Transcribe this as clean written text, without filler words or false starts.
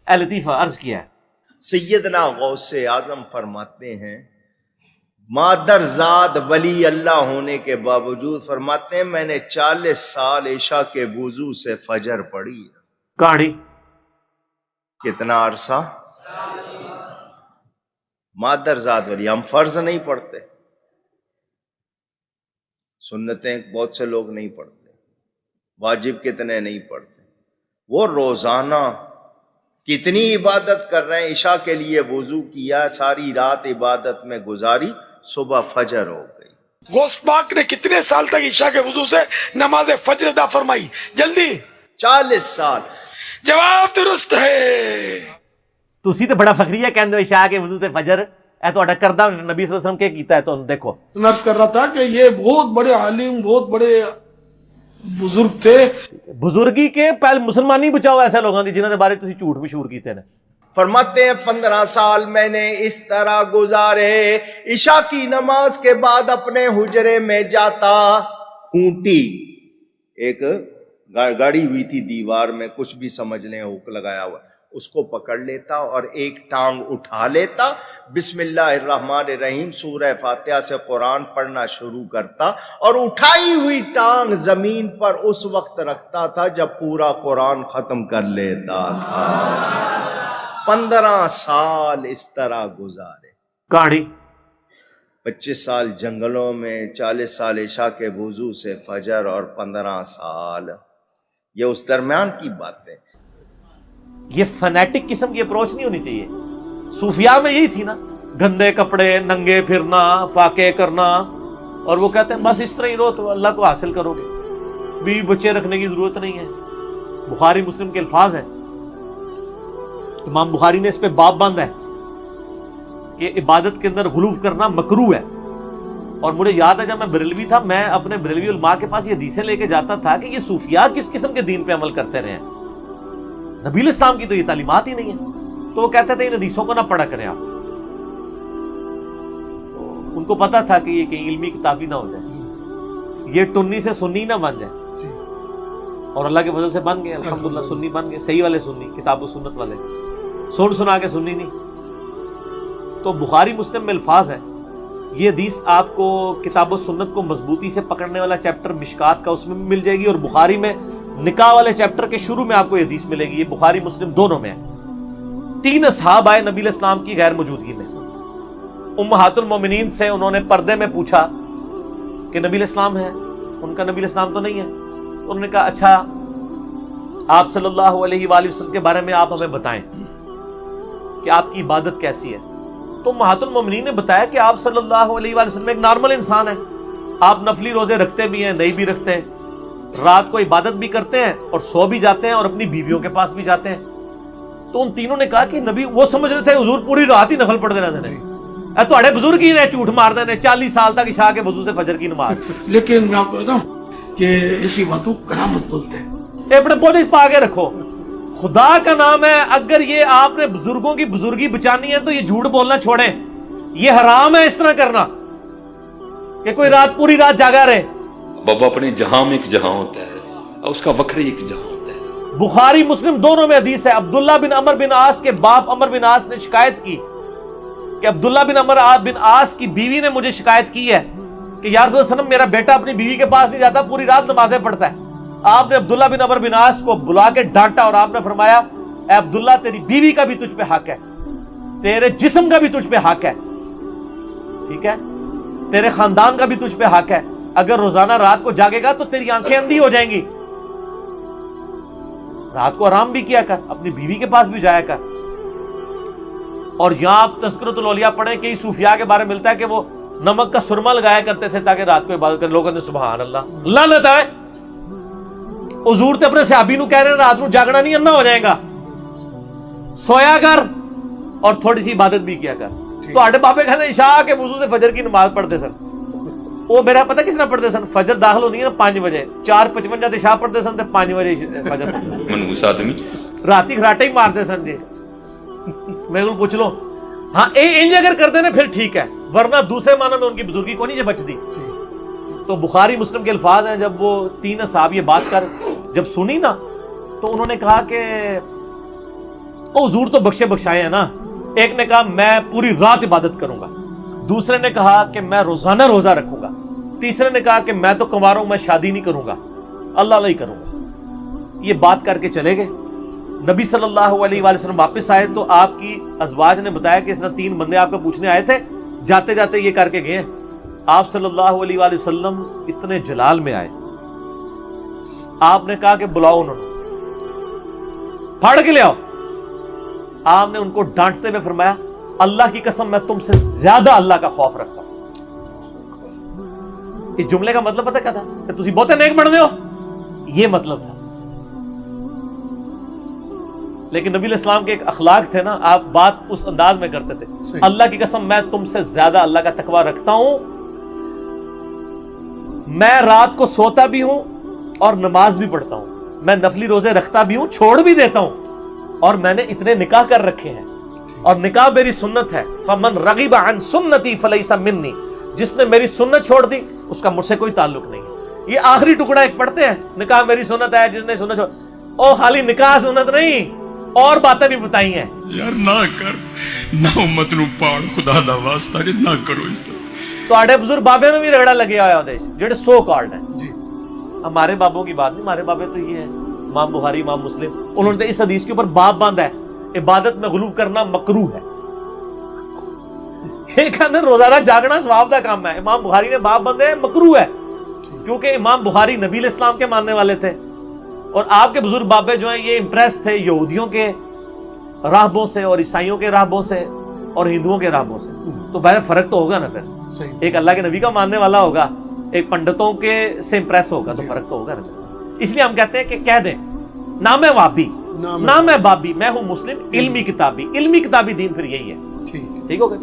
اے لطیفہ عرض کیا ہے. سیدنا غوث اعظم فرماتے ہیں مادر زاد ولی اللہ ہونے کے باوجود فرماتے ہیں میں نے 40 سال عشاء کے وضو سے فجر پڑھی. کہاڑی کتنا عرصہ؟ مادر زاد ولی. ہم فرض نہیں پڑھتے، سنتیں بہت سے لوگ نہیں پڑھتے، واجب کتنے نہیں پڑھتے. وہ روزانہ کتنی عبادت کر رہے ہیں. عشاء کے لیے وضو کیا، ساری رات عبادت میں گزاری، صبح فجر ہو گئی. غوث پاک نے کتنے سال تک عشاء کے وضو سے نماز فجر ادا فرمائی؟ جلدی 40 سال. جواب درست ہے. تسی تو بڑا فخری ہے کہندے عشاء کے وضو سے فجر. اے تو کردہ نبی صلی اللہ علیہ وسلم کے کیتا ہے. تو دیکھو میں عرض کر رہا تھا کہ یہ بہت بڑے عالم، بہت بڑے بزرگ تھے. بزرگی کے پہلے مسلمانی بچاؤ ایسے لوگوں دی جنہوں نے بارے تسی جھوٹ مشہور کیتے ہیں. فرماتے ہیں 15 سال میں نے اس طرح گزارے. عشاء کی نماز کے بعد اپنے حجرے میں جاتا، کھونٹی ایک گاڑی ہوئی تھی دیوار میں، کچھ بھی سمجھ لیں، ہک لگایا ہوا، اس کو پکڑ لیتا اور ایک ٹانگ اٹھا لیتا، بسم اللہ الرحمن الرحیم سورہ فاتحہ سے قرآن پڑھنا شروع کرتا، اور اٹھائی ہوئی ٹانگ زمین پر اس وقت رکھتا تھا جب پورا قرآن ختم کر لیتا تھا. 15 سال اس طرح گزارے. کہاڑی 25 سال جنگلوں میں، 40 سال عشاء کے وضو سے فجر، اور 15 سال یہ اس درمیان کی باتیں. یہ فنیٹک قسم کی اپروچ نہیں ہونی چاہیے. صوفیاء میں یہی تھی نا، گندے کپڑے، ننگے پھرنا، فاقے کرنا، اور وہ کہتے ہیں بس اس طرح ہی رہو تو اللہ کو حاصل کرو گے، بیوی بچے رکھنے کی ضرورت نہیں ہے. بخاری مسلم کے الفاظ ہیں، امام بخاری نے اس پہ باب باندھا ہے کہ عبادت کے اندر غلو کرنا مکروہ ہے. اور مجھے یاد ہے جب میں بریلوی تھا، میں اپنے بریلوی علماء کے پاس یہ حدیثیں لے کے جاتا تھا کہ یہ صوفیاء کس قسم کے دین پہ عمل کرتے رہے ہیں، نبی الاسلام کی تو یہ تعلیمات ہی نہیں ہے. تو وہ کہتے تھے ان حدیثوں کو نہ پڑھا کریں آپ. تو ان کو پتا تھا کہ یہ کہیں علمی کتابی نہ ہو جائے، یہ ٹنی سے سنی نہ بن جائے. اور اللہ کے فضل سے بن گئے، الحمدللہ سنی بن گئے، صحیح والے سنی، کتاب و سنت والے، سن سنا کے سنی نہیں. تو بخاری مسلم میں الفاظ ہیں. یہ حدیث آپ کو کتاب و سنت کو مضبوطی سے پکڑنے والا چیپٹر مشکات کا اس میں بھی مل جائے گی، اور بخاری میں نکاح والے چیپٹر کے شروع میں آپ کو یہ حدیث ملے گی. یہ بخاری مسلم دونوں میں ہے. 3 اصحاب آئے نبی علیہ السلام کی غیر موجودگی میں. امہات المومنین سے انہوں نے پردے میں پوچھا کہ نبی علیہ السلام ہے؟ ان کا نبی علیہ السلام تو نہیں ہے. انہوں نے کہا اچھا آپ صلی اللہ علیہ وآلہ وسلم کے بارے میں آپ ہمیں بتائیں کہ آپ کی عبادت کیسی ہے. تو امہات المومنین نے بتایا کہ آپ صلی اللہ علیہ وآلہ وسلم ایک نارمل انسان ہے، آپ نفلی روزے رکھتے بھی ہیں، نہیں بھی رکھتے ہیں، رات کو عبادت بھی کرتے ہیں اور سو بھی جاتے ہیں اور اپنی بیویوں کے پاس بھی جاتے ہیں. تو ان تینوں نے کہا کہ نبی، وہ سمجھ رہے تھے حضور پوری رات ہی نفل پڑھتے رہتے ہیں. اے تہاڈے بزرگ ہی نے جھوٹ مار دے نے 40 سال تک عشاء کے وضو سے فجر کی نماز. لیکن میں آپ کو بتاؤں کہ ایسی باتوں کو کرامت بولتے ہیں. اپنے پودے پا کے رکھو، خدا کا نام ہے. اگر یہ آپ نے بزرگوں کی بزرگی بچانی ہے تو یہ جھوٹ بولنا چھوڑیں. یہ حرام ہے اس طرح کرنا کہ کوئی رات پوری رات جاگا رہے. بابا اپنے جہاں میں ایک جہاں ہوتا ہے اور اس کا وکھرے ایک جہاں ہوتا ہے. بخاری مسلم دونوں میں حدیث ہے. عبداللہ بن عمر بن عاص کے باپ عمر بن عاص نے شکایت کی کہ عبداللہ بن عمر بن عاص کی بیوی نے مجھے شکایت کی ہے کہ یا رسول اللہ میرا بیٹا اپنی بیوی کے پاس نہیں جاتا، پوری رات نمازیں پڑھتا ہے. آپ نے عبداللہ بن عمر بن عاص کو بلا کے ڈانٹا اور آپ نے فرمایا اے عبداللہ تیری بیوی کا بھی تجھ پہ حق ہے، تیرے جسم کا بھی تجھ پہ حق ہے، ٹھیک ہے، تیرے خاندان کا بھی تجھ پہ حق ہے. اگر روزانہ رات کو جاگے گا تو تیری آنکھیں اندھی ہو جائیں گی. رات کو آرام بھی کیا کر، اپنی بیوی کے پاس بھی جایا کر. اور یہاں آپ تذکرۃ الاولیاء پڑھیں، کئی صوفیاء کے بارے ملتا ہے کہ وہ نمک کا سرما لگایا کرتے تھے تاکہ رات کو عبادت کریں. لوگوں نے سبحان اللہ، لعنت ہے. حضور تے اپنے صحابی نو کہہ رہے ہیں رات کو جاگنا نہیں، انا ہو جائے گا، سویا کر اور تھوڑی سی عبادت بھی کیا کر. تو آٹے بابے کہتے ہیں عشاء کے وضو سے فجر کی نماز پڑھتے سن. وہ میرا پتہ کس نے پڑھتے سن؟ فجر داخل ہوتی ہے نا 5 بجے، 4:55 عشاء پڑھتے سن تے 5 بجے فجر پڑھتے. منحوس آدمی راتی خراٹے ہی مارتے سن جی. میں کو پوچھ لو، ہاں انج اگر کرتے نا پھر ٹھیک ہے، ورنہ دوسرے معنی میں ان کی بزرگی کو نہیں جو بچ دی. تو بخاری مسلم کے الفاظ ہیں. جب وہ 3 اصحاب یہ بات کر جب سنی نا تو انہوں نے کہا کہ او حضور تو بخشے بخشائے ہیں نا. ایک نے کہا میں پوری رات عبادت کروں گا, دوسرے نے کہا کہ میں روزانہ روزہ رکھوں گا, تیسرے نے کہا کہ میں تو کنوارا ہوں, میں شادی نہیں کروں گا, اللہ اللہ ہی کروں گا. یہ بات کر کے چلے گئے. نبی صلی اللہ علیہ وآلہ وسلم واپس آئے تو آپ کی ازواج نے بتایا کہ اس طرح 3 بندے آپ کو پوچھنے آئے تھے, جاتے جاتے یہ کر کے گئے. آپ صلی اللہ علیہ وآلہ وسلم اتنے جلال میں آئے, آپ نے کہا کہ بلاؤ انہوں نے, پھاڑ کے لے آؤ. آپ نے ان کو ڈانٹتے ہوئے فرمایا اللہ کی قسم میں تم سے زیادہ اللہ کا خوف رکھتا ہوں. اس جملے کا مطلب پتہ کیا تھا؟ کہ تسی بہتے نیک بن دے ہو, یہ مطلب تھا. لیکن نبی علیہ السلام کے ایک اخلاق تھے نا, آپ بات اس انداز میں کرتے تھے, اللہ کی قسم میں تم سے زیادہ اللہ کا تقوی رکھتا ہوں, میں رات کو سوتا بھی ہوں اور نماز بھی پڑھتا ہوں, میں نفلی روزے رکھتا بھی ہوں, چھوڑ بھی دیتا ہوں, اور میں نے اتنے نکاح کر رکھے ہیں, اور نکاح میری سنت ہے. فمن رغب عن سنتی فلیس منی, جس نے میری سنت چھوڑ دی اس کا مجھ سے کوئی تعلق نہیں ہے. یہ آخری ٹکڑا ایک پڑھتے ہیں, نکاح میری سنت ہے, جس نے سنت چھوڑ, او خالی نکاح سنت نہیں, اور باتیں بھی بتائی ہیں. یار نہ کر, نہ امت نو پاڑ, خدا دا واسطہ جی نہ کرو اس طرح. تواڈے بزرگ بابے میں بھی رگڑا لگے ہوا ہے جڑے سو کارڈ ہیں جی. ہمارے بابوں کی بات نہیں, ہمارے بابے تو یہ ہے امام بخاری, امام مسلم, انہوں نے اس حدیث کے اوپر باب باندھا ہے عبادت میں غلو کرنا مکروہ ہے. ایک اندر روزانہ جاگنا ثواب کا کام ہے, امام بخاری نے باب باندھے ہیں مکروہ ہے, کیونکہ امام بخاری نبی علیہ السلام کے ماننے والے تھے, اور آپ کے بزرگ بابے جو ہیں یہ امپریس تھے یہودیوں کے راہبوں سے, اور عیسائیوں کے راہبوں سے, اور ہندوؤں کے راہبوں سے. تو بہر فرق تو ہوگا نا پھر, ایک اللہ کے نبی کا ماننے والا ہوگا, ایک پنڈتوں کے سے امپریس ہوگا, تو فرق تو ہوگا نا. اس لیے ہم کہتے ہیں کہ کہہ دیں نہ میں وابی نہ میں بابی, میں ہوں مسلم علمی کتابی. علمی کتابی دین پھر یہی ہے. ٹھیک ہوگا.